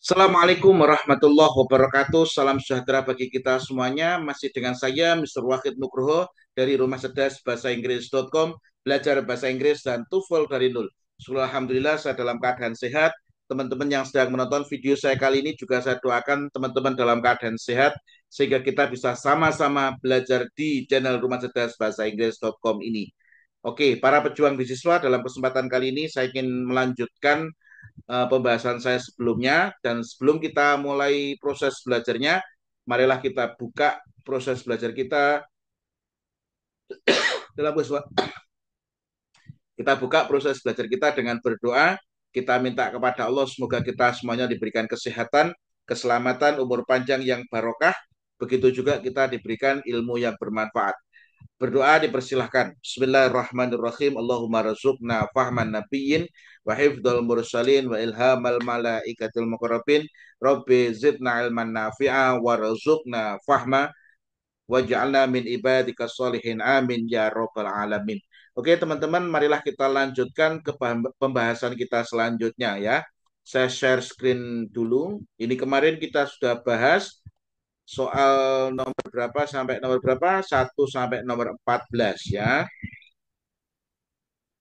Assalamualaikum warahmatullahi wabarakatuh. Salam sejahtera bagi kita semuanya. Masih dengan saya, Mr. Wahid Nugroho dari Rumah Cerdas Bahasa Inggris.com, belajar bahasa Inggris dan TOEFL dari nol. Alhamdulillah saya dalam keadaan sehat. Teman-teman yang sedang menonton video saya kali ini juga saya doakan teman-teman dalam keadaan sehat sehingga kita bisa sama-sama belajar di channel Rumah Cerdas Bahasa Inggris.com ini. Oke, para pejuang beasiswa, dalam kesempatan kali ini saya ingin melanjutkan pembahasan saya sebelumnya, dan sebelum kita mulai proses belajarnya, marilah kita buka proses belajar kita dalam kita buka proses belajar kita dengan berdoa. Kita minta kepada Allah semoga kita semuanya diberikan kesehatan, keselamatan, umur panjang yang barokah. Begitu juga kita diberikan ilmu yang bermanfaat. Berdoa dipersilahkan. Bismillahirrahmanirrahim. Allahumma razukna fahman nabiyyin wa hifdzal mursalin wa ilhamal malaikatil muqarrabin. Rabbi zidna ilman nafi'a wa razukna fahma waj'alna min ibadika sholihin. Amin ya rabbal alamin. Oke, teman-teman, marilah kita lanjutkan ke pembahasan kita selanjutnya ya. Saya share screen dulu. Ini kemarin kita sudah bahas soal nomor berapa sampai nomor berapa? 1 sampai nomor 14 ya.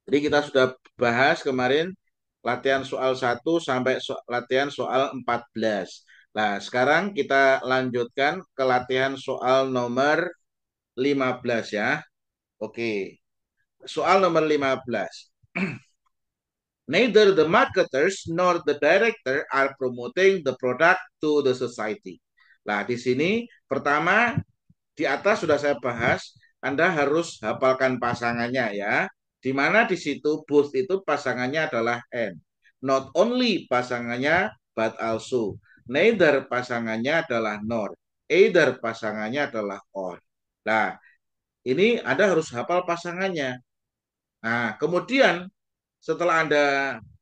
Jadi kita sudah bahas kemarin latihan soal 1 sampai latihan soal 14. Nah, sekarang kita lanjutkan ke latihan soal nomor 15 ya. Oke. Soal nomor 15. Neither the marketers nor the director are promoting the product to the society. Nah, di sini pertama di atas sudah saya bahas, Anda harus hafalkan pasangannya ya. Di mana di situ both itu pasangannya adalah and. Not only pasangannya but also. Neither pasangannya adalah nor. Either pasangannya adalah or. Nah, ini Anda harus hafal pasangannya. Nah, kemudian setelah Anda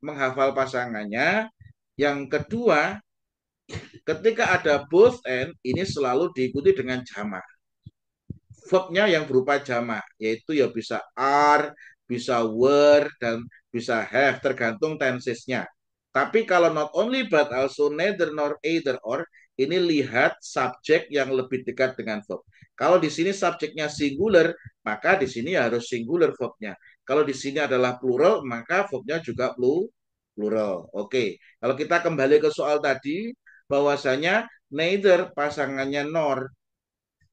menghafal pasangannya, yang kedua, ketika ada both and, ini selalu diikuti dengan jamak. Verbnya yang berupa jamak, yaitu ya bisa are, bisa were, dan bisa have, tergantung tensesnya. Tapi kalau not only but also neither nor either or, ini lihat subjek yang lebih dekat dengan verb. Kalau di sini subjeknya singular, maka di sini harus singular verbnya. Kalau di sini adalah plural, maka verbnya juga plural. Oke, kalau kita kembali ke soal tadi, bahwasanya neither pasangannya nor,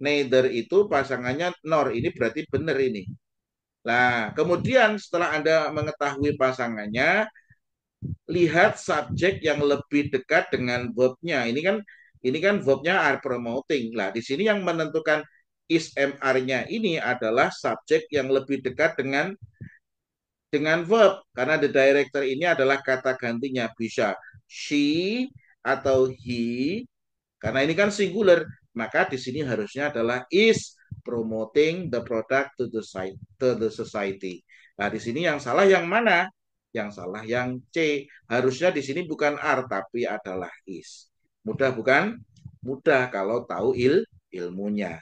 neither itu pasangannya nor. Ini berarti benar ini. Nah, kemudian setelah Anda mengetahui pasangannya, lihat subjek yang lebih dekat dengan verbnya. Ini kan verbnya are promoting. Lah, di sini yang menentukan is MR-nya ini adalah subjek yang lebih dekat dengan verb, karena the director ini adalah kata gantinya, bisa she atau he. Karena ini kan singular, maka di sini harusnya adalah is promoting the product to the society. Nah, di sini yang salah yang mana? Yang salah yang C. Harusnya di sini bukan are tapi adalah is. Mudah bukan? Mudah kalau tahu ilmunya.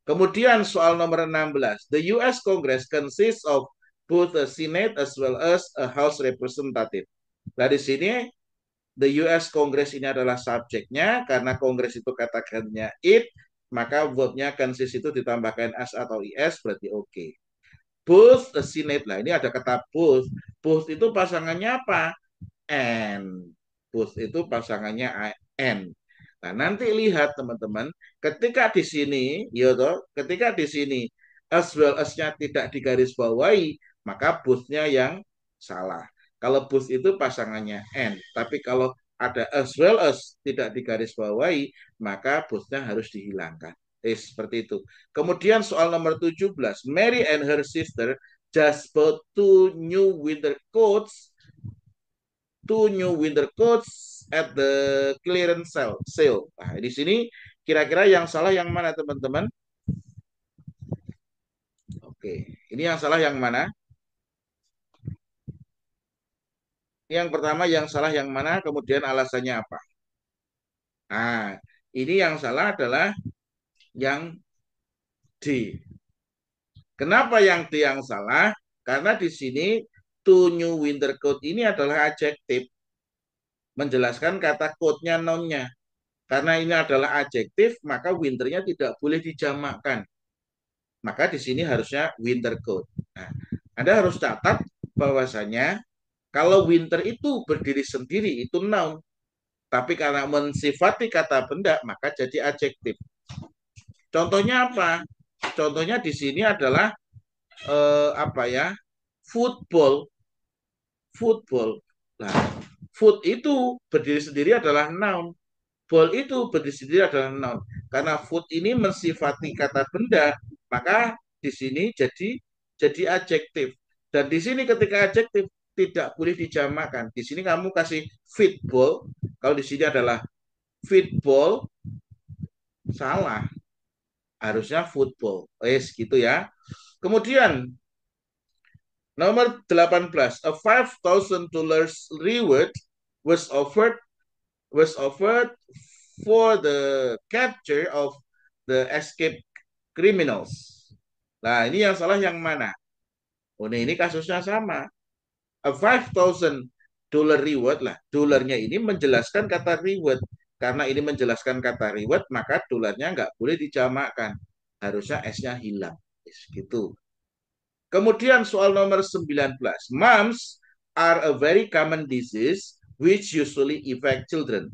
Kemudian soal nomor 16. The US Congress consists of both a Senate as well as a House Representative. Nah, di sini the US Congress ini adalah subjeknya, karena Kongres itu katakannya it, maka verbnya consist itu ditambahkan s atau is, berarti oke. Okay. Both a Senate, lah ini ada kata both. Both itu pasangannya apa? And. Both itu pasangannya and. Nah, nanti lihat teman-teman, ketika di sini, ya toh, ketika di sini as well as-nya tidak digarisbawahi, maka both-nya yang salah. Kalau both itu pasangannya and, tapi kalau ada as well as tidak digarisbawahi, maka both-nya harus dihilangkan. Seperti itu. Kemudian soal nomor 17, Mary and her sister just bought two new winter coats at the clearance sale. Nah, di sini kira-kira yang salah yang mana, teman-teman? Oke, ini yang salah yang mana? Yang pertama yang salah yang mana? Kemudian alasannya apa? Nah, ini yang salah adalah yang D. Kenapa yang D yang salah? Karena di sini two new winter coat ini adalah adjektif. menjelaskan kata code-nya noun-nya. Karena ini adalah adjektif, maka winternya tidak boleh dijamakkan. Maka di sini harusnya winter coat. Nah, Anda harus catat bahwasanya kalau winter itu berdiri sendiri itu noun, tapi karena mensifati kata benda maka jadi adjektif. Contohnya apa? Contohnya di sini adalah apa ya? Football, football. Nah, foot itu berdiri sendiri adalah noun. Ball itu berdiri sendiri adalah noun. Karena food ini mensifati kata benda, maka di sini jadi adjektif. Dan di sini ketika adjektif tidak boleh dijamakkan. Di sini kamu kasih football, kalau di sini adalah football, salah. Harusnya football. Wes gitu ya. Kemudian nomor 18, a $5,000 reward was offered was offered for the capture of the escape criminals. Nah, ini yang salah yang mana? Oh, ini kasusnya sama. A $5,000 reward lah. Dolarnya ini menjelaskan kata reward. Karena ini menjelaskan kata reward, maka dolarnya nggak boleh dijamakkan. Harusnya S-nya hilang. Gitu. Kemudian soal nomor 19. Mumps are a very common disease which usually affect children.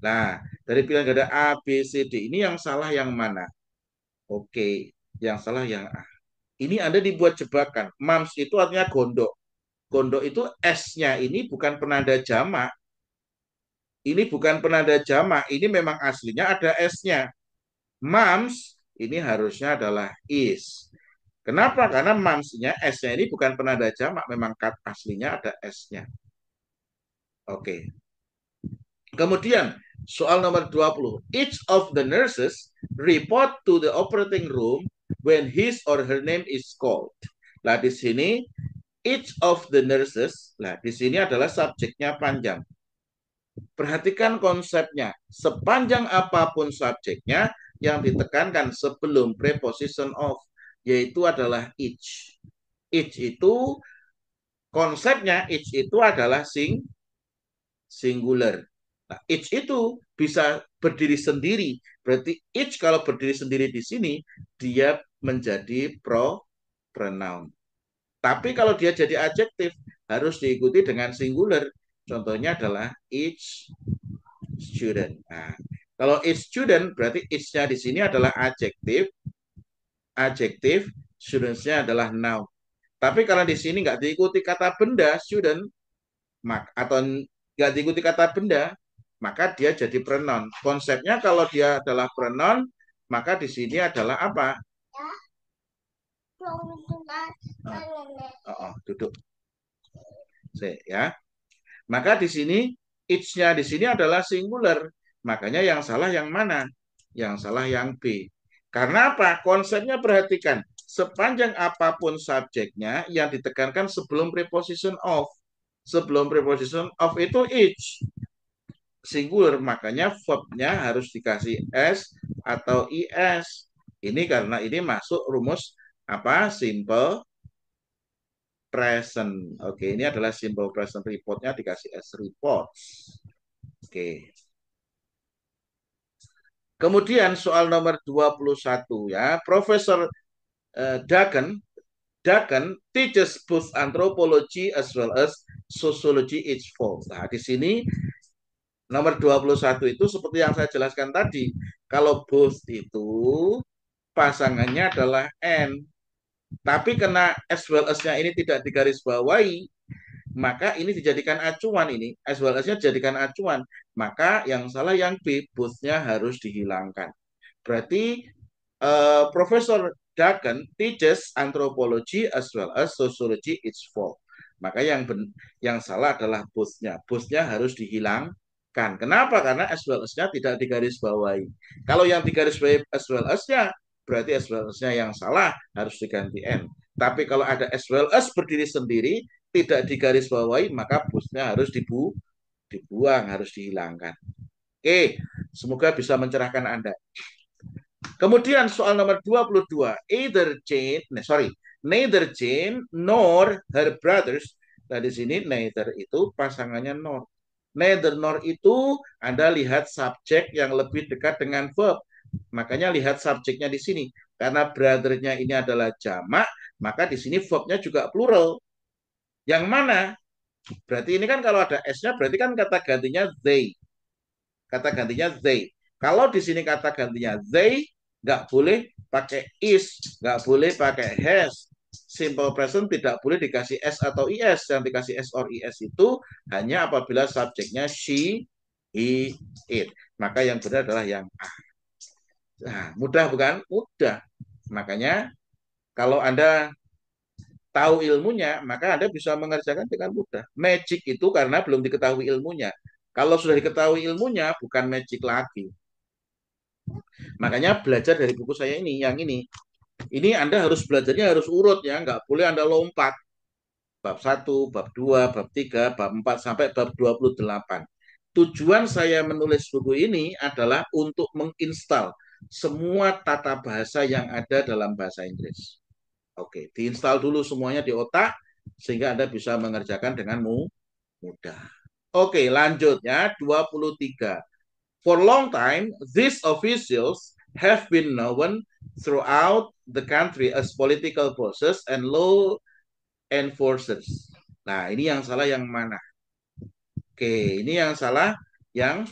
Nah, dari pilihan ganda A, B, C, D, ini yang salah yang mana? Oke, yang salah yang A. Ini Anda dibuat jebakan. Mams itu artinya gondok. Gondok itu S-nya ini bukan penanda jamak. Ini bukan penanda jamak. Ini memang aslinya ada S-nya. Mams ini harusnya adalah is. Kenapa? Karena mamsnya S-nya ini bukan penanda jamak. Memang aslinya ada S-nya. Oke. Kemudian soal nomor 20. Each of the nurses report to the operating room when his or her name is called. Nah, di sini each of the nurses, nah di sini adalah subjeknya panjang. Perhatikan konsepnya. Sepanjang apapun subjeknya yang ditekankan sebelum preposition of, yaitu adalah each. Each itu konsepnya each itu adalah singular. Nah, each itu bisa berdiri sendiri. Berarti each kalau berdiri sendiri di sini, dia menjadi pronoun. Tapi kalau dia jadi adjektif, harus diikuti dengan singular. Contohnya adalah each student. Nah, kalau each student, berarti each-nya di sini adalah adjektif. Adjektif, students-nya adalah noun. Tapi kalau di sini nggak diikuti kata benda, student, atau nggak diikuti kata benda, maka dia jadi pronoun. Konsepnya kalau dia adalah pronoun, maka di sini adalah apa? Duduk. Ya. Maka di sini each-nya di sini adalah singular. Makanya yang salah yang mana? Yang salah yang B. Karena apa? Konsepnya perhatikan. Sepanjang apapun subjeknya yang ditekankan sebelum preposition of. Sebelum preposition of itu each. Singular, makanya verb-nya harus dikasih S atau IS. Ini karena ini masuk rumus apa? Simple present. Oke, ini adalah simple present report-nya dikasih S reports. Oke. Kemudian soal nomor 21 ya. Profesor Dagan teaches both anthropology as well as sociology each fall. Nah, di sini nomor 21 itu seperti yang saya jelaskan tadi. Kalau both itu pasangannya adalah N. Tapi kena as well as-nya ini tidak digarisbawahi, maka ini dijadikan acuan ini. As well as-nya dijadikan acuan. Maka yang salah yang B, both-nya harus dihilangkan. Berarti Profesor Dagan teaches anthropology as well as sociology each fall. Maka yang salah adalah both-nya. Both-nya harus dihilangkan. Kenapa? Karena as well as-nya tidak digarisbawahi. Kalau yang digarisbawahi as well as-nya, berarti as well as-nya yang salah, harus diganti N. Tapi kalau ada as well as berdiri sendiri, tidak digarisbawahi, maka both-nya harus dibuang, harus dihilangkan. Oke, semoga bisa mencerahkan Anda. Kemudian soal nomor 22, neither Jane nor her brothers. Nah, di sini neither itu pasangannya nor. Neither nor itu Anda lihat subjek yang lebih dekat dengan verb. Makanya lihat subjeknya di sini. Karena brother-nya ini adalah jamak, maka di sini verbnya juga plural. Yang mana? Berarti ini kan kalau ada S-nya berarti kan kata gantinya they. Kata gantinya they. Kalau di sini kata gantinya they, nggak boleh pakai is, nggak boleh pakai has. Simple present tidak boleh dikasih s atau is. Yang dikasih s or is itu hanya apabila subjeknya she, he, it. Maka yang benar adalah yang A. Nah, mudah bukan? Mudah. Makanya kalau Anda tahu ilmunya, maka Anda bisa mengerjakan dengan mudah. Magic itu karena belum diketahui ilmunya. Kalau sudah diketahui ilmunya, bukan magic lagi. Makanya belajar dari buku saya ini, yang ini. Ini Anda harus belajarnya harus urut ya, nggak boleh Anda lompat. Bab 1, bab 2, bab 3, bab 4, sampai bab 28. Tujuan saya menulis buku ini adalah untuk menginstal semua tata bahasa yang ada dalam bahasa Inggris. Oke, diinstal dulu semuanya di otak, sehingga Anda bisa mengerjakan dengan mudah. Oke, lanjutnya 23. For long time, these officials have been known throughout the country as political bosses and law enforcers. Nah, ini yang salah yang mana? Oke, ini yang salah yang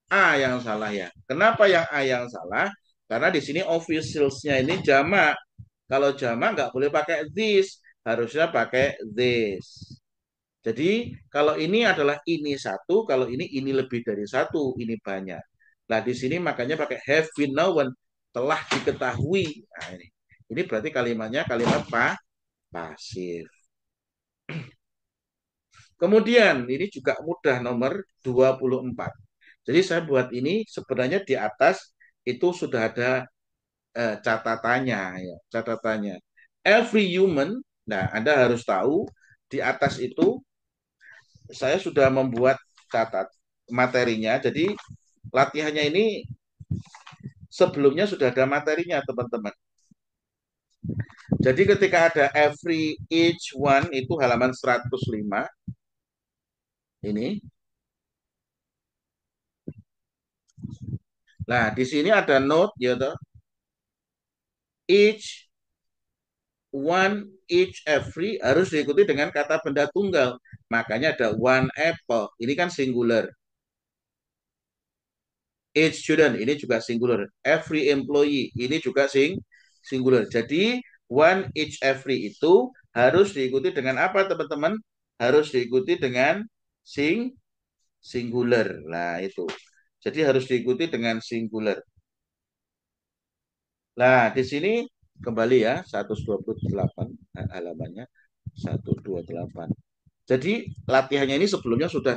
A yang salah ya. Kenapa yang A yang salah? Karena di sini officials-nya ini jamak. Kalau jamak nggak boleh pakai this, harusnya pakai this. Jadi kalau ini adalah ini satu, kalau ini lebih dari satu, ini banyak. Nah di sini makanya pakai have been known, telah diketahui. Nah, ini berarti kalimatnya kalimat pasif. Kemudian ini juga mudah nomor 24. Jadi saya buat ini sebenarnya di atas itu sudah ada catatannya ya, catatannya. Every human, nah Anda harus tahu di atas itu saya sudah membuat catat materinya. Jadi latihannya ini sebelumnya sudah ada materinya, teman-teman. Jadi ketika ada every, each, one itu halaman 105. Ini. Nah, di sini ada note ya toh. Each, one, each, every harus diikuti dengan kata benda tunggal. Makanya ada one apple. Ini kan singular. Each student ini juga singular. Every employee ini juga singular. Jadi one, each, every itu harus diikuti dengan apa teman-teman? Harus diikuti dengan singular. Nah itu. Jadi harus diikuti dengan singular. Nah di sini kembali ya 128 halamannya 128. Jadi latihannya ini sebelumnya sudah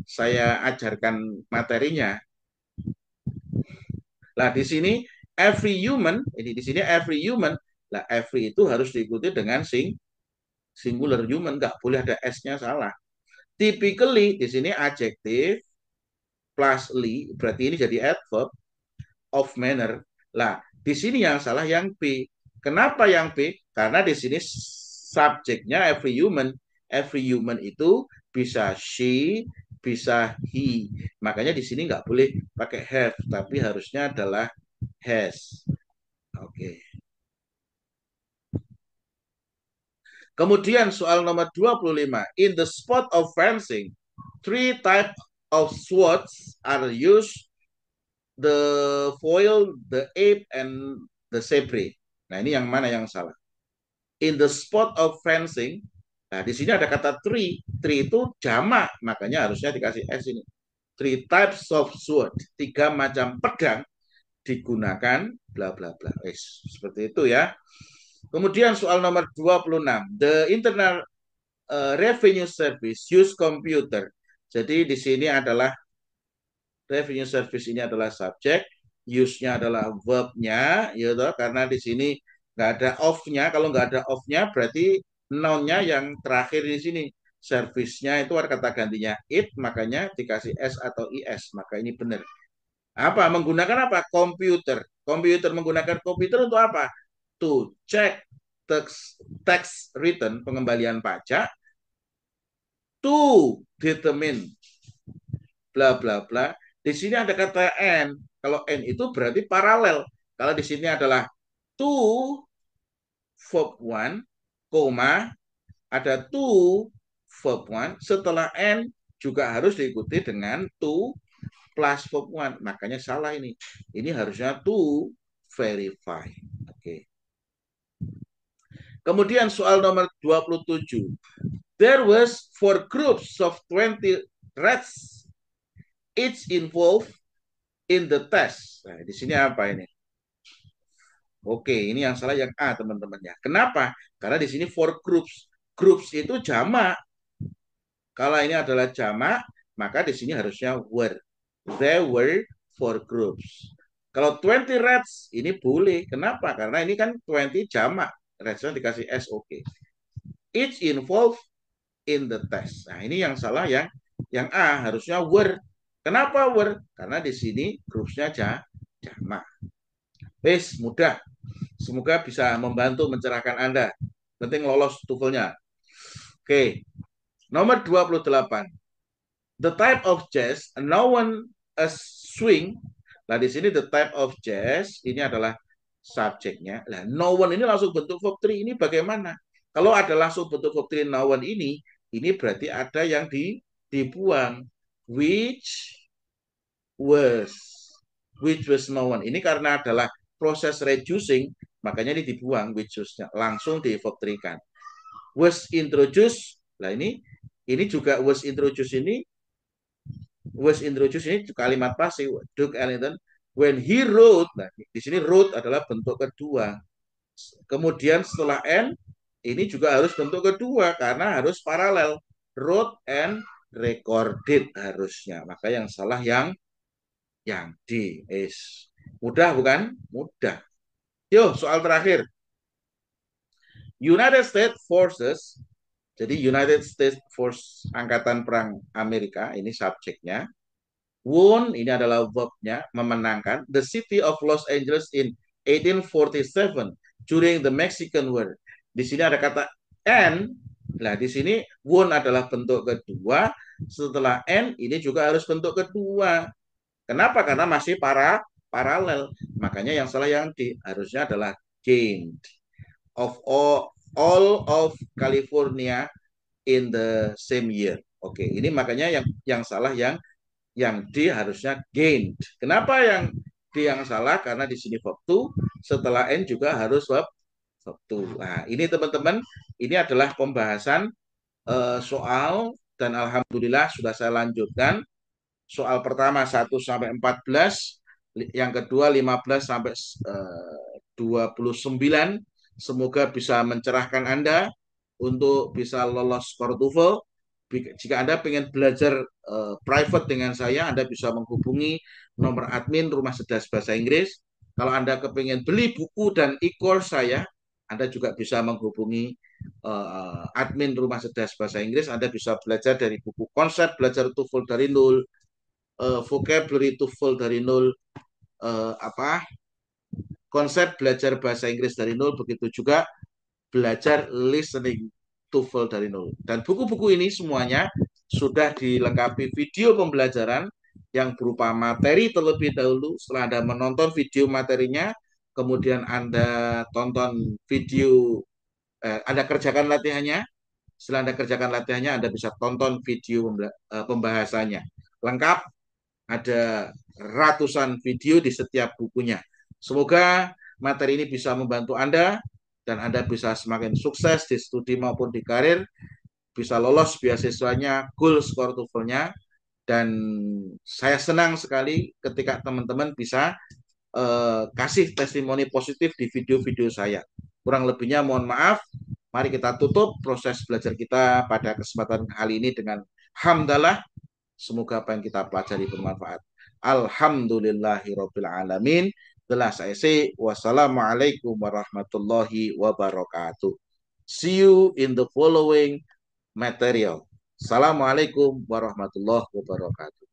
saya ajarkan materinya. Nah, di sini every human, ini di sini every human, lah every itu harus diikuti dengan singular human, nggak boleh ada s-nya salah. Typically di sini adjective plus li, berarti ini jadi adverb of manner. Lah, di sini yang salah yang B. Kenapa yang B? Karena di sini subjeknya every human. Every human itu bisa she, bisa he. Makanya di sini nggak boleh pakai have, tapi harusnya adalah has. Oke. Kemudian soal nomor 25. In the sport of fencing, three types of swords are used: the foil, the ape, and the sabre. Nah, ini yang mana yang salah? In the sport of fencing, nah di sini ada kata three. Three itu jamak, makanya harusnya dikasih S ini. Three types of sword. Tiga macam pedang digunakan bla bla bla. Seperti itu ya. Kemudian soal nomor 26. The internal revenue service use computer. Jadi di sini adalah revenue service ini adalah subjek, use-nya adalah verb-nya, ya toh, karena di sini nggak ada off-nya. Kalau nggak ada off-nya berarti noun-nya yang terakhir di sini. Service-nya itu ada kata gantinya it, makanya dikasih s atau is, maka ini benar. Apa? Menggunakan apa? Komputer. Komputer menggunakan komputer untuk apa? To check tax return, pengembalian pajak, to determine bla bla bla. Di sini ada kata and. Kalau and itu berarti paralel. Kalau di sini adalah to verb one, koma, ada to verb one, setelah and juga harus diikuti dengan to plus verb one. Makanya salah ini. Ini harusnya to verify. Oke. Kemudian soal nomor 27. There was four groups of 20 rats, each involved in the test. Nah, di sini apa ini? Oke, ini yang salah yang A, teman-teman ya. Kenapa? Karena di sini four groups. Groups itu jamak. Kalau ini adalah jamak, maka di sini harusnya were. There were four groups. Kalau 20 rats ini boleh. Kenapa? Karena ini kan 20 jamak. Ratsnya dikasih S, oke. Each involved in the test. Nah, ini yang salah yang A, harusnya were. Kenapa were? Karena di sini grupsnya jamak. Wes, mudah. Semoga bisa membantu mencerahkan Anda. Penting lolos TOEFL-nya. Oke. Nomor 28. The type of jazz known as swing. Nah, di sini the type of jazz ini adalah subjeknya. Nah, known ini langsung bentuk verb 3. Ini bagaimana? Kalau ada langsung bentuk verb 3 known ini berarti ada yang dibuang. Was which was known. Ini karena adalah proses reducing, makanya ini dibuang which was-nya. Langsung di verb 3 kan. Was introduced. Nah, ini juga was introduced ini kalimat pasif. Duke Ellington when he wrote. Nah, di sini wrote adalah bentuk kedua. Kemudian setelah n ini juga harus bentuk kedua karena harus paralel. Wrote and recorded harusnya. Maka yang salah yang D. Mudah bukan? Mudah. Yuk, soal terakhir. United States Forces. Jadi United States Force Angkatan Perang Amerika, ini subjeknya. Won, ini adalah verbnya, memenangkan the city of Los Angeles in 1847 during the Mexican War. Di sini ada kata and. Nah, di sini won adalah bentuk kedua. Setelah and, ini juga harus bentuk kedua. Kenapa? Karena masih paralel. Makanya yang salah yang D harusnya adalah gained of all of California in the same year. Oke, ini makanya yang salah yang D harusnya gained. Kenapa yang D yang salah? Karena di sini verb to, setelah N juga harus verb to. Nah, ini teman-teman, ini adalah pembahasan soal dan alhamdulillah sudah saya lanjutkan. Soal pertama 1 sampai 14, yang kedua 15 sampai 29. Semoga bisa mencerahkan Anda untuk bisa lolos TOEFL. Jika Anda ingin belajar private dengan saya, Anda bisa menghubungi nomor admin Rumah Cerdas Bahasa Inggris. Kalau Anda kepingin beli buku dan e-course saya, Anda juga bisa menghubungi admin Rumah Cerdas Bahasa Inggris. Anda bisa belajar dari buku konsep belajar TOEFL dari nol, vocabulary TOEFL dari nol, konsep belajar bahasa Inggris dari nol, begitu juga belajar listening TOEFL dari nol. Dan buku-buku ini semuanya sudah dilengkapi video pembelajaran yang berupa materi terlebih dahulu. Setelah Anda menonton video materinya, kemudian Anda tonton video, Anda kerjakan latihannya. Setelah Anda kerjakan latihannya, Anda bisa tonton video pembahasannya. Lengkap, ada ratusan video di setiap bukunya. Semoga materi ini bisa membantu Anda dan Anda bisa semakin sukses di studi maupun di karir, bisa lolos beasiswanya, goal skor TOEFL-nya, dan saya senang sekali ketika teman-teman bisa kasih testimoni positif di video-video saya. Kurang lebihnya mohon maaf. Mari kita tutup proses belajar kita pada kesempatan kali ini dengan hamdalah. Semoga apa yang kita pelajari bermanfaat. Alhamdulillahirabbil alamin. Telah saya say wassalamualaikum warahmatullahi wabarakatuh. See you in the following material. Assalamualaikum warahmatullahi wabarakatuh.